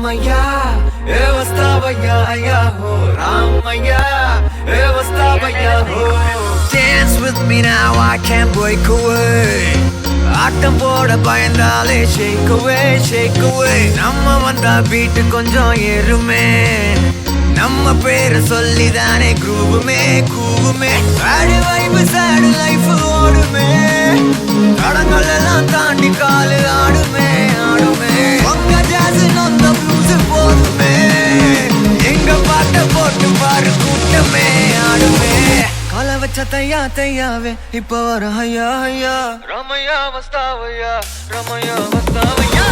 Ramaya, Evastavaya, Ayaho, Ramaya, Evastavaya, dance with me now, I can't break away. ஆட்டம் போட பயந்தாலே shake away, shake away. நம்ம வந்தா beat கொஞ்சம் ஏறுமே, நம்ம பேரை சொல்லிதானே குரூவுமே கூவுமே. சாடு வைப்பு சாடு லைஃப் ஓடுமே, தடங்கள் எல்லாம் தாண்டி காலு ஆடுமே ஆடுமே. உங்க ஜாஸ் நொந்த ப்ளூஸ் போதுமே, எங்க பாட்ட போட்டு பாரு கூட்டமே ஆடுமே. கால வச்ச தையா தையாவே இப்ப வர ஐயா ஐயா. ரமையா வஸ்தாவையா, ரமையா வஸ்தாவையா.